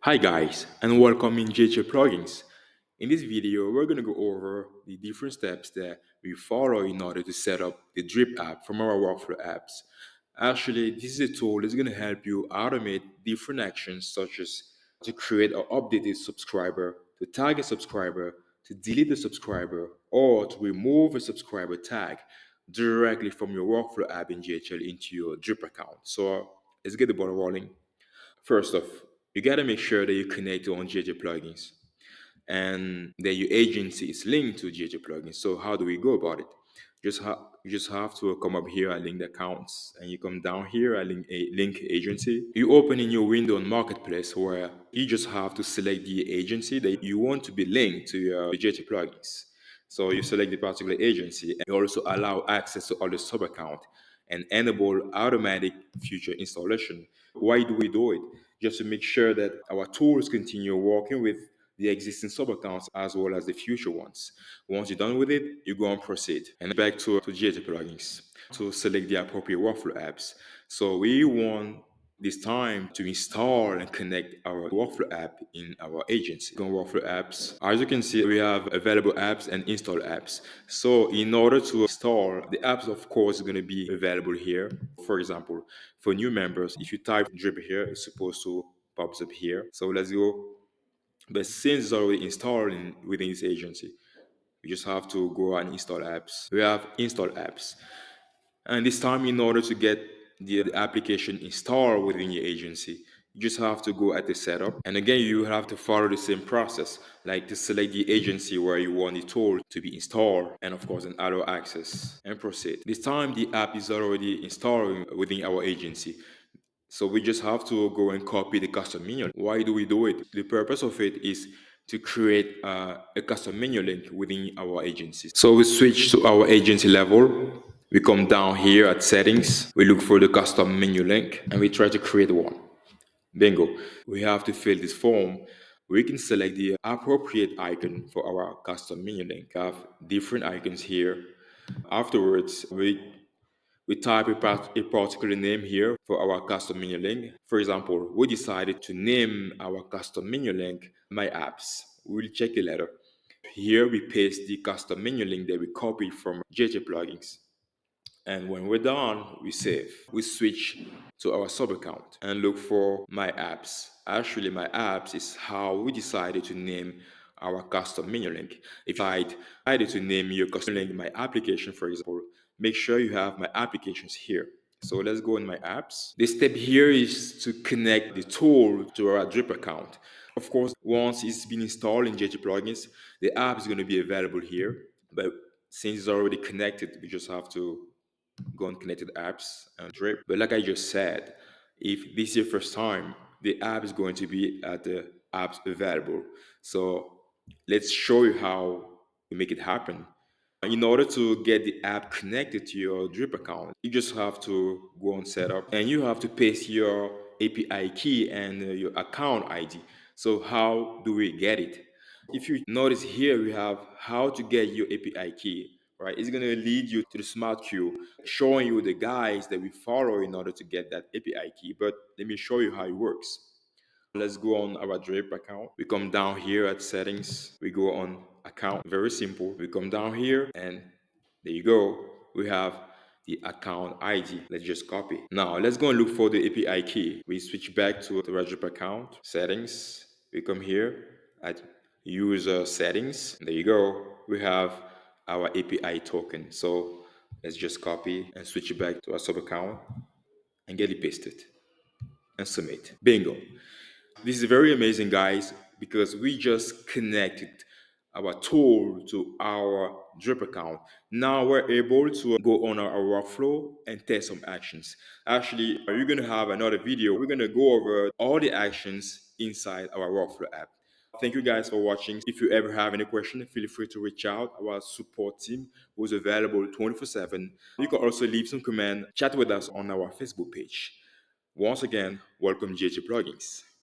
Hi guys, and welcome in GHL Plugins. In this video, we're going to go over the different steps that we follow in order to set up the Drip app from our workflow apps. Actually, this is a tool that's going to help you automate different actions such as to create or update a subscriber, to tag a subscriber, to delete a subscriber, or to remove a subscriber tag directly from your workflow app in GHL into your Drip account. So let's get the ball rolling. First off, you got to make sure that you connect on GHL plugins and that your agency is linked to GHL plugins. So how do we go about it? You just have to come up here at link accounts, and you come down here at link agency. You open in your window on marketplace where you just have to select the agency that you want to be linked to your GHL plugins. So you select the particular agency, and you also allow access to all the sub account and enable automatic future installation. Why do we do it? Just to make sure that our tools continue working with the existing sub accounts as well as the future ones. Once you're done with it, you go and proceed. And back to GHL plugins to select the appropriate workflow apps. So we want this time to install and connect our workflow app in our agency. Go on workflow apps. As you can see, we have available apps and install apps. So in order to install the apps, of course, is going to be available here. For example, for new members, if you type Drip here, it's supposed to pop up here. So let's go. But since it's already installed within this agency, you just have to go and install apps. We have install apps. And this time, in order to get the application installed within your agency, you just have to go at the setup. And again, you have to follow the same process, like to select the agency where you want the tool to be installed, and of course, an allow access and proceed. This time, the app is already installed within our agency. So we just have to go and copy the custom menu. Why do we do it? The purpose of it is to create a custom menu link within our agency. So we switch to our agency level. We come down here at settings. We look for the custom menu link and we try to create one. Bingo. We have to fill this form. We can select the appropriate icon for our custom menu link. We have different icons here. Afterwards, we type a particular name here for our custom menu link. For example, we decided to name our custom menu link My Apps. We'll check it later. Here we paste the custom menu link that we copied from GHL Plugins. And when we're done, we save. We switch to our sub account and look for My Apps. Actually, My Apps is how we decided to name our custom menu link. If I decided to name your custom link My Application, for example, make sure you have My Applications here. So let's go in My Apps. This step here is to connect the tool to our Drip account. Of course, once it's been installed in GHL Plugins, the app is going to be available here. But since it's already connected, we just have to go on connected apps and Drip. But like I just said, if this is your first time, the app is going to be at the apps available. So let's show you how we make it happen. In order to get the app connected to your Drip account, you just have to go on setup and you have to paste your API key and your account ID. So how do we get it? If you notice here, we have how to get your API key, right? It's going to lead you to the smart queue, showing you the guides that we follow in order to get that API key. But let me show you how it works. Let's go on our Drip account. We come down here at settings. We go on account. Very simple. We come down here and there you go. We have the account ID. Let's just copy. Now let's go and look for the API key. We switch back to the Drip account settings. We come here at user settings. There you go. We have our API token. So let's just copy and switch it back to our sub account and get it pasted and submit. Bingo. This is very amazing, guys, because we just connected our tool to our Drip account. Now we're able to go on our workflow and test some actions. Actually, you're going to have another video. We're going to go over all the actions inside our workflow app. Thank you guys for watching. If you ever have any question, feel free to reach out. Our support team was available 24/7. You can also leave some comment, chat with us on our Facebook page. Once again, welcome GHL Plugins.